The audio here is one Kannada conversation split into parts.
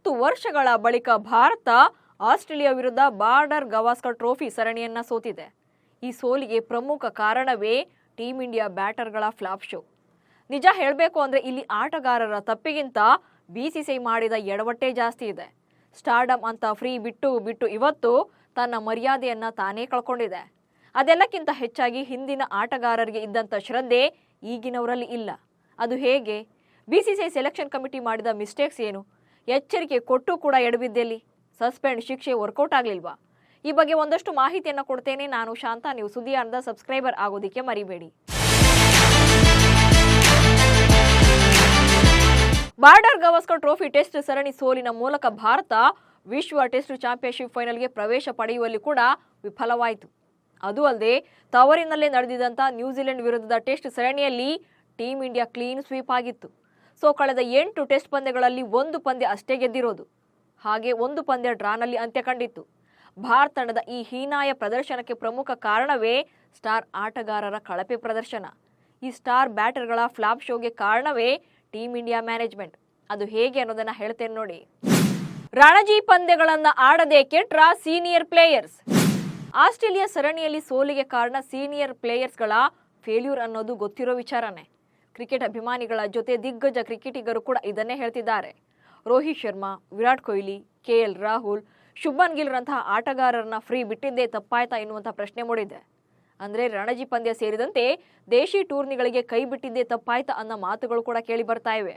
10 ವರ್ಷಗಳ ಬಳಿಕ ಭಾರತ ಆಸ್ಟ್ರೇಲಿಯಾ ವಿರುದ್ಧ ಬಾರ್ಡರ್ ಗವಾಸ್ಕರ್ ಟ್ರೋಫಿ ಸರಣಿಯನ್ನ ಸೋತಿದೆ. ಈ ಸೋಲಿಗೆ ಪ್ರಮುಖ ಕಾರಣವೇ ಟೀಂ ಇಂಡಿಯಾ ಬ್ಯಾಟರ್ಗಳ ಫ್ಲಾಪ್ ಶೋ. ನಿಜ ಹೇಳಬೇಕು ಅಂದ್ರೆ ಇಲ್ಲಿ ಆಟಗಾರರ ತಪ್ಪಿಗಿಂತ ಬಿಸಿಸಿಐ ಮಾಡಿದ ಎಡವಟ್ಟೆ ಜಾಸ್ತಿ ಇದೆ. ಸ್ಟಾರ್ಡಮ್ ಅಂತ ಫ್ರೀ ಬಿಟ್ಟು ಇವತ್ತು ತನ್ನ ಮರ್ಯಾದೆಯನ್ನ ತಾನೇ ಕಳ್ಕೊಂಡಿದೆ. ಅದೆಲ್ಲಕ್ಕಿಂತ ಹೆಚ್ಚಾಗಿ ಹಿಂದಿನ ಆಟಗಾರರಿಗೆ ಇದ್ದಂಥ ಶ್ರದ್ಧೆ ಈಗಿನವರಲ್ಲಿ ಇಲ್ಲ. ಅದು ಹೇಗೆ? ಬಿಸಿಸಿಐ ಸೆಲೆಕ್ಷನ್ ಕಮಿಟಿ ಮಾಡಿದ ಮಿಸ್ಟೇಕ್ಸ್ ಏನು? ಎಚ್ಚರಿಕೆ ಕೊಟ್ಟು ಕೂಡ ಎಡಬಿದ್ದೆಲ್ಲಿ? ಸಸ್ಪೆಂಡ್ ಶಿಕ್ಷೆ ವರ್ಕೌಟ್ ಆಗಲಿಲ್ವಾ? ಈ ಬಗ್ಗೆ ಒಂದಷ್ಟು ಮಾಹಿತಿಯನ್ನು ಕೊಡ್ತೇನೆ. ನಾನು ಶಾಂತ. ನೀವು ಸುದ್ದಿಯಾನದ ಸಬ್ಸ್ಕ್ರೈಬರ್ ಆಗೋದಕ್ಕೆ ಮರಿಬೇಡಿ. ಬಾರ್ಡರ್ ಗವಾಸ್ಕರ್ ಟ್ರೋಫಿ ಟೆಸ್ಟ್ ಸರಣಿ ಸೋಲಿನ ಮೂಲಕ ಭಾರತ ವಿಶ್ವ ಟೆಸ್ಟ್ ಚಾಂಪಿಯನ್ಶಿಪ್ ಫೈನಲ್ಗೆ ಪ್ರವೇಶ ಪಡೆಯುವಲ್ಲಿ ಕೂಡ ವಿಫಲವಾಯಿತು. ಅದು ಅಲ್ಲದೆ ತವರಿನಲ್ಲೇ ನಡೆದಿದ್ದಂಥ ನ್ಯೂಜಿಲೆಂಡ್ ವಿರುದ್ಧದ ಟೆಸ್ಟ್ ಸರಣಿಯಲ್ಲಿ ಟೀಂ ಇಂಡಿಯಾ ಕ್ಲೀನ್ ಸ್ವೀಪ್ ಆಗಿತ್ತು. ಸೊ ಕಳೆದ 8 ಟೆಸ್ಟ್ ಪಂದ್ಯಗಳಲ್ಲಿ 1 ಪಂದ್ಯ ಅಷ್ಟೇ ಗೆದ್ದಿರೋದು. ಹಾಗೆ 1 ಪಂದ್ಯ ಡ್ರಾನಲ್ಲಿ ಅಂತ್ಯ ಕಂಡಿತ್ತು. ಭಾರತ ತಂಡದ ಈ ಹೀನಾಯ ಪ್ರದರ್ಶನಕ್ಕೆ ಪ್ರಮುಖ ಕಾರಣವೇ ಸ್ಟಾರ್ ಆಟಗಾರರ ಕಳಪೆ ಪ್ರದರ್ಶನ. ಈ ಸ್ಟಾರ್ ಬ್ಯಾಟರ್ಗಳ ಫ್ಲಾಪ್ ಶೋಗೆ ಕಾರಣವೇ ಟೀಂ ಇಂಡಿಯಾ ಮ್ಯಾನೇಜ್ಮೆಂಟ್. ಅದು ಹೇಗೆ ಅನ್ನೋದನ್ನ ಹೇಳ್ತೇನೆ ನೋಡಿ. ರಣಜಿ ಪಂದ್ಯಗಳನ್ನ ಆಡದೆ ಕೆಟ್ರ ಸೀನಿಯರ್ ಪ್ಲೇಯರ್ಸ್. ಆಸ್ಟ್ರೇಲಿಯಾ ಸರಣಿಯಲ್ಲಿ ಸೋಲಿಗೆ ಕಾರಣ ಸೀನಿಯರ್ ಪ್ಲೇಯರ್ಸ್ಗಳ ಫೇಲ್ಯೂರ್ ಅನ್ನೋದು ಗೊತ್ತಿರೋ ವಿಚಾರನೇ. ಕ್ರಿಕೆಟ್ ಅಭಿಮಾನಿಗಳ ಜೊತೆ ದಿಗ್ಗಜ ಕ್ರಿಕೆಟಿಗರು ಕೂಡ ಇದನ್ನೇ ಹೇಳ್ತಿದ್ದಾರೆ. ರೋಹಿತ್ ಶರ್ಮಾ, ವಿರಾಟ್ ಕೊಹ್ಲಿ, KL ರಾಹುಲ್, ಶುಭ್ಮನ್ ಗಿಲ್ ರಂತಹ ಆಟಗಾರರನ್ನ ಫ್ರೀ ಬಿಟ್ಟಿದ್ದೇ ತಪ್ಪಾಯ್ತಾ ಎನ್ನುವಂಥ ಪ್ರಶ್ನೆ ಮೂಡಿದೆ. ಅಂದ್ರೆ ರಣಜಿ ಪಂದ್ಯ ಸೇರಿದಂತೆ ದೇಶಿ ಟೂರ್ನಿಗಳಿಗೆ ಕೈ ಬಿಟ್ಟಿದ್ದೇ ತಪ್ಪಾಯ್ತಾ ಅನ್ನೋ ಮಾತುಗಳು ಕೂಡ ಕೇಳಿ ಬರ್ತಾ ಇವೆ.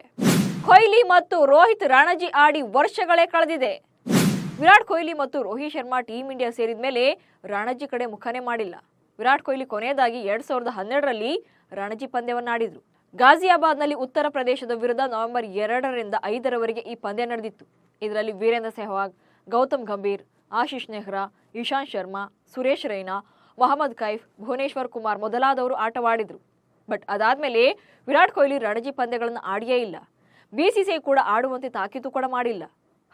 ಕೊಹ್ಲಿ ಮತ್ತು ರೋಹಿತ್ ರಣಜಿ ಆಡಿ ವರ್ಷಗಳೇ ಕಳೆದಿದೆ. ವಿರಾಟ್ ಕೊಹ್ಲಿ ಮತ್ತು ರೋಹಿತ್ ಶರ್ಮಾ ಟೀಂ ಇಂಡಿಯಾ ಸೇರಿದ ಮೇಲೆ ರಣಜಿ ಕಡೆ ಮುಖನೇ ಮಾಡಿಲ್ಲ. ವಿರಾಟ್ ಕೊಹ್ಲಿ ಕೊನೆಯದಾಗಿ 2012ರಲ್ಲಿ ರಣಜಿ ಪಂದ್ಯವನ್ನಾಡಿದ್ರು. ಗಾಜಿಯಾಬಾದ್ನಲ್ಲಿ ಉತ್ತರ ಪ್ರದೇಶದ ವಿರುದ್ಧ ನವೆಂಬರ್ 2ರಿಂದ 5ರವರೆಗೆ ಈ ಪಂದ್ಯ ನಡೆದಿತ್ತು. ಇದರಲ್ಲಿ ವೀರೇಂದ್ರ ಸೆಹವಾಗ್, ಗೌತಮ್ ಗಂಭೀರ್, ಆಶೀಶ್ ನೆಹ್ರಾ, ಇಶಾಂತ್ ಶರ್ಮಾ, ಸುರೇಶ್ ರೈನಾ, ಮೊಹಮ್ಮದ್ ಕೈಫ್, ಭುವನೇಶ್ವರ್ ಕುಮಾರ್ ಮೊದಲಾದವರು ಆಟವಾಡಿದ್ರು. ಬಟ್ ಅದಾದ್ಮೇಲೆ ವಿರಾಟ್ ಕೊಹ್ಲಿ ರಣಜಿ ಪಂದ್ಯಗಳನ್ನು ಆಡಿಯೇ ಇಲ್ಲ. ಬಿಸಿಸಿಐ ಕೂಡ ಆಡುವಂತೆ ತಾಕೀತು ಕೂಡ ಮಾಡಿಲ್ಲ.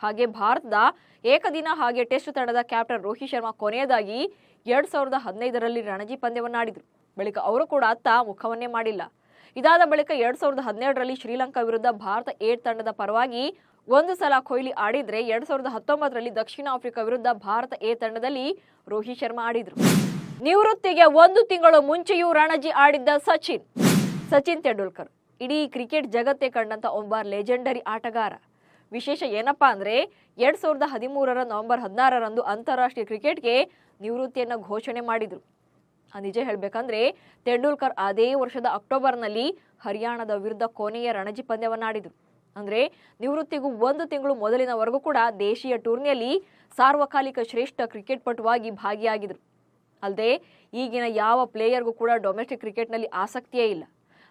ಹಾಗೆ ಭಾರತದ ಏಕದಿನ ಹಾಗೆ ಟೆಸ್ಟ್ ತಂಡದ ಕ್ಯಾಪ್ಟನ್ ರೋಹಿತ್ ಶರ್ಮಾ ಕೊನೆಯದಾಗಿ 2015ರಲ್ಲಿ ರಣಜಿ ಪಂದ್ಯವನ್ನಾಡಿದ್ರು. ಬಳಿಕ ಅವರು ಕೂಡ ಅತ್ತ ಮುಖವನ್ನೇ ಮಾಡಿಲ್ಲ. ಇದಾದ ಬಳಿಕ 2017ರಲ್ಲಿ ಶ್ರೀಲಂಕಾ ವಿರುದ್ಧ ಭಾರತ A ತಂಡದ ಪರವಾಗಿ 1 ಸಲ ಕೊಹ್ಲಿ ಆಡಿದ್ರೆ 2019ರಲ್ಲಿ ದಕ್ಷಿಣ ಆಫ್ರಿಕಾ ವಿರುದ್ಧ ಭಾರತ A ತಂಡದಲ್ಲಿ ರೋಹಿತ್ ಶರ್ಮಾ ಆಡಿದ್ರು. ನಿವೃತ್ತಿಗೆ 1 ತಿಂಗಳು ಮುಂಚೆಯೂ ರಣಜಿ ಆಡಿದ್ದ ಸಚಿನ್ ತೆಂಡೂಲ್ಕರ್ ಇಡೀ ಕ್ರಿಕೆಟ್ ಜಗತ್ತೇ ಕಂಡಂತ ಒಬ್ಬ ಲೆಜೆಂಡರಿ ಆಟಗಾರ. ವಿಶೇಷ ಏನಪ್ಪಾ ಅಂದ್ರೆ 2013ರ ನವೆಂಬರ್ 16ರಂದು ಅಂತಾರಾಷ್ಟ್ರೀಯ ಕ್ರಿಕೆಟ್ಗೆ ನಿವೃತ್ತಿಯನ್ನ ಘೋಷಣೆ ಮಾಡಿದ್ರು. ನಿಜ ಹೇಳ್ಬೇಕಂದ್ರೆ ತೆಂಡೂಲ್ಕರ್ ಅದೇ ವರ್ಷದ ಅಕ್ಟೋಬರ್ನಲ್ಲಿ ಹರಿಯಾಣದ ವಿರುದ್ಧ ಕೊನೆಯ ರಣಜಿ ಪಂದ್ಯವನ್ನಾಡಿದ್ರು. ಅಂದ್ರೆ ನಿವೃತ್ತಿಗೂ 1 ತಿಂಗಳು ಮೊದಲಿನವರೆಗೂ ಕೂಡ ದೇಶೀಯ ಟೂರ್ನಿಯಲ್ಲಿ ಸಾರ್ವಕಾಲಿಕ ಶ್ರೇಷ್ಠ ಕ್ರಿಕೆಟ್ ಪಟುವಾಗಿ ಭಾಗಿಯಾಗಿದ್ರು. ಅಲ್ಲದೆ ಈಗಿನ ಯಾವ ಪ್ಲೇಯರ್ಗೂ ಕೂಡ ಡೊಮೆಸ್ಟಿಕ್ ಕ್ರಿಕೆಟ್ನಲ್ಲಿ ಆಸಕ್ತಿಯೇ ಇಲ್ಲ.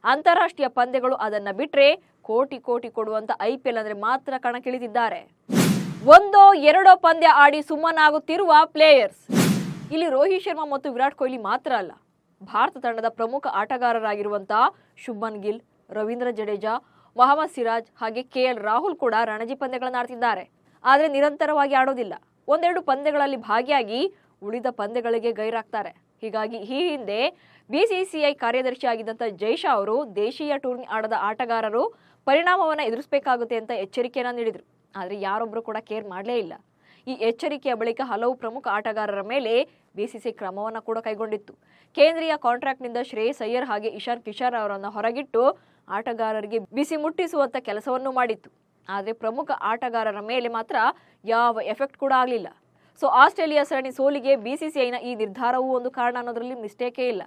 ಅಂತಾರಾಷ್ಟ್ರೀಯ ಪಂದ್ಯಗಳು ಅದನ್ನ ಬಿಟ್ರೆ ಕೋಟಿ ಕೊಡುವಂತ IPL ಅಂದ್ರೆ ಮಾತ್ರ ಕಣಕ್ಕಿಳಿದಿದ್ದಾರೆ. 1-2 ಪಂದ್ಯ ಆಡಿ ಸುಮ್ಮನಾಗುತ್ತಿರುವ ಪ್ಲೇಯರ್ಸ್. ಇಲ್ಲಿ ರೋಹಿತ್ ಶರ್ಮಾ ಮತ್ತು ವಿರಾಟ್ ಕೊಹ್ಲಿ ಮಾತ್ರ ಅಲ್ಲ, ಭಾರತ ತಂಡದ ಪ್ರಮುಖ ಆಟಗಾರರಾಗಿರುವಂತಹ ಶುಭ್ಮನ್ ಗಿಲ್, ರವೀಂದ್ರ ಜಡೇಜಾ, ಮೊಹಮ್ಮದ್ ಸಿರಾಜ್ ಹಾಗೆ KL ರಾಹುಲ್ ಕೂಡ ರಣಜಿ ಪಂದ್ಯಗಳನ್ನು ಆಡ್ತಿದ್ದಾರೆ. ಆದರೆ ನಿರಂತರವಾಗಿ ಆಡೋದಿಲ್ಲ. 1-2 ಪಂದ್ಯಗಳಲ್ಲಿ ಭಾಗಿಯಾಗಿ ಉಳಿದ ಪಂದ್ಯಗಳಿಗೆ ಗೈರಾಗ್ತಾರೆ. ಹೀಗಾಗಿ ಈ ಹಿಂದೆ ಬಿಸಿಸಿಐ ಕಾರ್ಯದರ್ಶಿಯಾಗಿದ್ದಂಥ ಜೈಶಾ ಅವರು ದೇಶೀಯ ಟೂರ್ನಿ ಆಡದ ಆಟಗಾರರು ಪರಿಣಾಮವನ್ನು ಎದುರಿಸಬೇಕಾಗುತ್ತೆ ಅಂತ ಎಚ್ಚರಿಕೆಯನ್ನ ನೀಡಿದ್ರು. ಆದರೆ ಯಾರೊಬ್ಬರು ಕೂಡ ಕೇರ್ ಮಾಡಲೇ ಇಲ್ಲ. ಈ ಎಚ್ಚರಿಕೆಯ ಬಳಿಕ ಹಲವು ಪ್ರಮುಖ ಆಟಗಾರರ ಮೇಲೆ ಬಿಸಿಸಿಐ ಕ್ರಮವನ್ನು ಕೂಡ ಕೈಗೊಂಡಿತ್ತು. ಕೇಂದ್ರೀಯ ಕಾಂಟ್ರಾಕ್ಟ್ನಿಂದ ಶ್ರೇಯಸ್ ಅಯ್ಯರ್ ಹಾಗೆ ಇಶಾನ್ ಕಿಶನ್ ಅವರನ್ನು ಹೊರಗಿಟ್ಟು ಆಟಗಾರರಿಗೆ ಬಿಸಿ ಮುಟ್ಟಿಸುವಂತ ಕೆಲಸವನ್ನು ಮಾಡಿತ್ತು. ಆದರೆ ಪ್ರಮುಖ ಆಟಗಾರರ ಮೇಲೆ ಮಾತ್ರ ಯಾವ ಎಫೆಕ್ಟ್ ಕೂಡ ಆಗಲಿಲ್ಲ. ಸೊ ಆಸ್ಟ್ರೇಲಿಯಾ ಸರಣಿ ಸೋಲಿಗೆ ಬಿಸಿಸಿಐನ ಈ ನಿರ್ಧಾರವೂ ಒಂದು ಕಾರಣ ಅನ್ನೋದ್ರಲ್ಲಿ ಮಿಸ್ಟೇಕೇ ಇಲ್ಲ.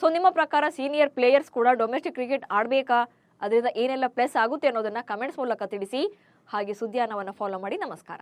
ಸೊ ನಿಮ್ಮ ಪ್ರಕಾರ ಸೀನಿಯರ್ ಪ್ಲೇಯರ್ಸ್ ಕೂಡ ಡೊಮೆಸ್ಟಿಕ್ ಕ್ರಿಕೆಟ್ ಆಡಬೇಕಾ? ಅದರಿಂದ ಏನೆಲ್ಲ ಪ್ಲಸ್ ಆಗುತ್ತೆ ಅನ್ನೋದನ್ನ ಕಮೆಂಟ್ಸ್ ಮೂಲಕ ತಿಳಿಸಿ. ಹಾಗೆ ಸುದ್ದಿಯಾನವನ್ನು ಫಾಲೋ ಮಾಡಿ. ನಮಸ್ಕಾರ.